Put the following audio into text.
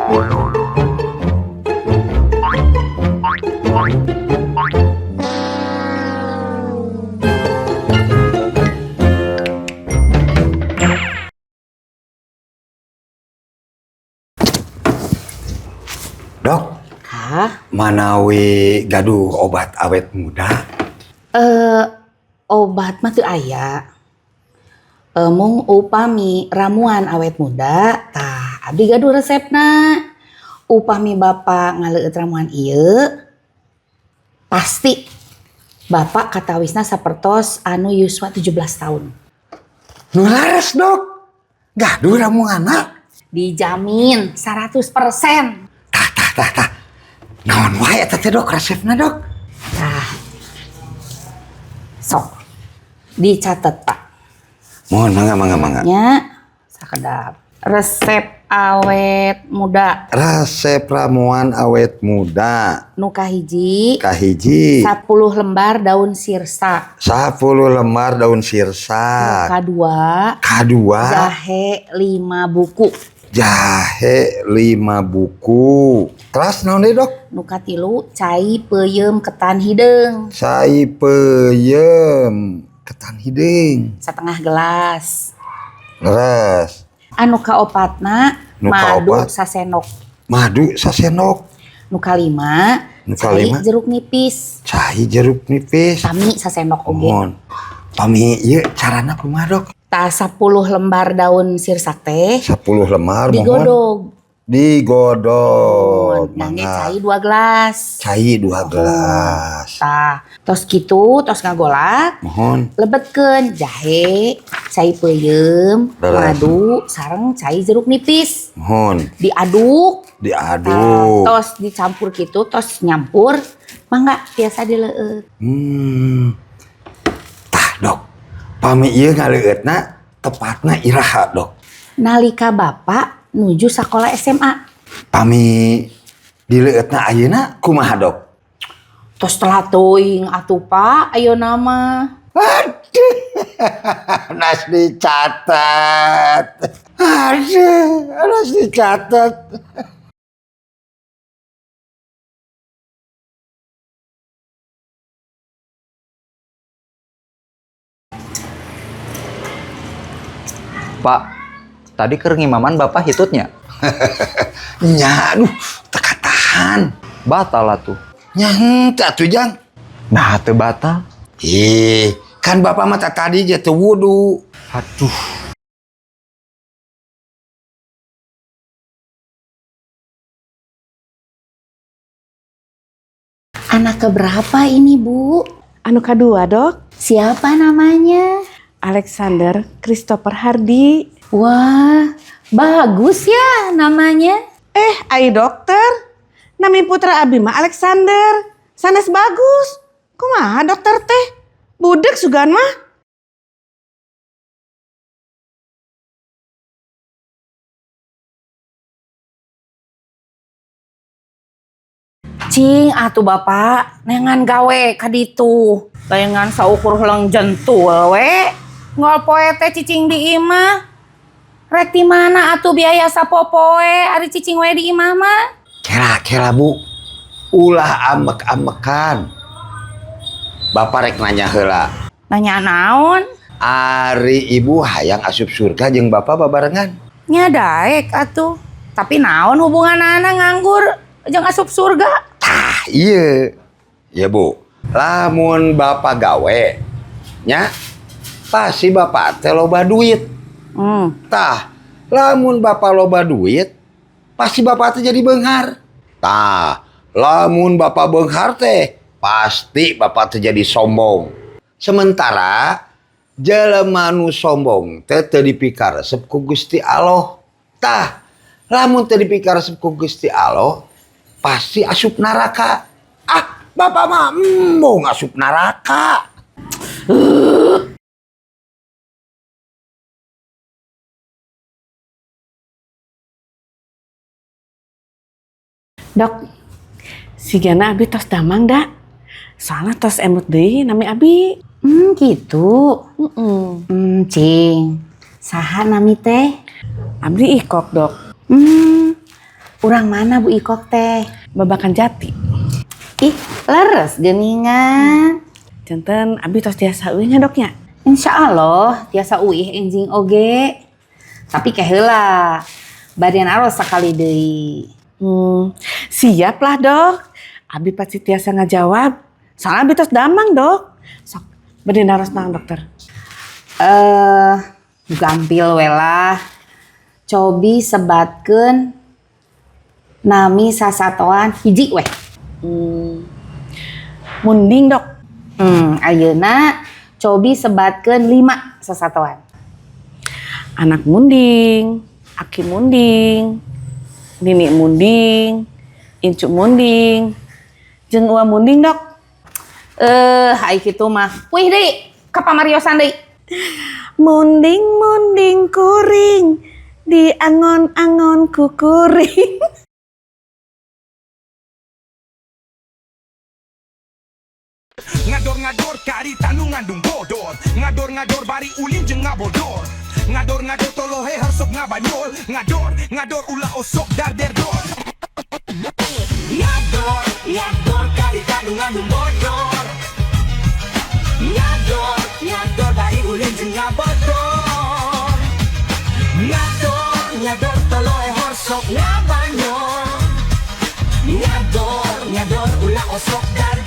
Dok, manawi gaduh obat awet muda? Obat mah teu aya. Mung upami ramuan awet muda, tah abdi gaduh resepna. Upami Bapak ngaleueut ramuan ieu, pasti Bapak katawisna sapertos anu yuswa 17 tahun. Nu laras, Dok. Gaduh ramuanna. Dijamin 100%. Tah. Naon wae eta teh, Dok, resepna, Dok? Tah. Sok. Dicatet, Pak. Mohon mangga. Nya sakedap. Resep awet muda. Resep ramuan awet muda. Nu kahiji. 10 lembar daun sirsa. 10 lembar daun sirsa. Kedua. Jahe 5 buku. Jahe 5 buku. Terus naon deui, Dok? Nu katilu cai peuyeum ketan hideung. Cai peuyeum ketan hideung. Setengah gelas. Leres. Anu kaopatna madu sasendok. Madu sasendok. Nu kalima cai jeruk nipis. Cai jeruk nipis. Tami sasendok oge. Mohon. Tami ieu carana kumaha, Dok? Tah 10 lembar daun sirsa teh 10 lembar digodog. Mangga cai 2 gelas. Cai 2 gelas. Tah, tos kitu, tos ngagolak. Mohon. Lebetkeun jahe, cai peuyeum, madu, sareng cai jeruk nipis. Mohon. Diaduk. Diaduk. Tos dicampur kitu, tos nyampur. Mangga tiasa dileueut. Tah, Dok. Pami ieu ngaleueutna tepatna iraha, Dok? Nalika Bapak nuju sakola SMA. Pami dileueutna ayeuna kumaha, Dok? Tos telat teuing atuh Pak, ayeuna mah. Aduh. Nas dicatat. Nas dicatat. Pak, tadi keur ngimaman Bapak hitutnya. Nya, aduh, teka tahan. Batal atuh. Nya henteu atuh, Jang. Nah, teu batal. Kan Bapak mah tadi aja teu wudu. Aduh. Anak keberapa ini, Bu? Anu kedua, Dok. Siapa namanya? Alexander Christopher Hardy. Wah, bagus ya namanya. Ai dokter. Nami putra abi mah Alexander. Sanes bagus. Kumaha dokter teh? Budek sugan mah. Cing, atuh Bapak, nengan gawe kaditu. Layangan saukur helang jentul we. Ngol poe teh cicing di imah. Rek di mana atuh biaya sapopoe ari cicing we di imah mah? Kera Bu. Ulah amek-amekan. Bapak rek nanya heula. Nanya naon? Ari ibu hayang asup surga jeung Bapak babarengan. Nya daek atuh. Tapi naon hubungan anak nganggur jeung asup surga? Tah, iya. Ya Bu. Lamun Bapak gawe nya pasti Bapak teh loba duit. Tah, lamun Bapak loba duit, pasti Bapak teh jadi beunghar. Tah, lamun Bapak beunghar teh, pasti Bapak teh jadi sombong. Sementara jelema nu sombong teh teu dipikaresep ku Gusti Allah. Tah, lamun teu dipikaresep ku Gusti Allah, pasti asup neraka. Bapak mah embung asup neraka. Dok, sigana abi tos damang dak. Soalnya tos emut deui nami abi. Gitu. Cing. Saha nami teh? Abdi Ikok, Dok. Urang mana Bu Ikok teh? Babakan Jati. Ih, leres geningan. Janten abi tos tiasa eueuhnya doknya. Insya Allah tiasa uih enjing oge. Tapi keheula badian aros sakali deui. Siap lah dok. Abi pasti tiasa ngajawab. Soalnya abi tos damang dok. Sok, berdiri naros nang dokter. Gampil we lah. Cobi sebatkeun nami sasatoan hiji weh. Munding dok. Ayeuna cobi sebatkeun 5 sasatoan. Anak munding, aki munding, nini munding, incu munding, jeung ua munding dok. Ai kitu mah. Wih deui, ka pamariosan deui. Munding munding kuring, di angon-angon kukuring. Ngador-ngador kari tanu ngandung bodor. Ngador-ngador bari ulin jeung ngabodor. Ngador-ngador tolohe harsok ngabanyol. Ngador ulah osok dar derdor. Ngador kari tanu ngandung bodor. Ngador bari ulin jeung ngabodor. Ngador tolohe harsok ngabanyol. Ngador ulah osok dar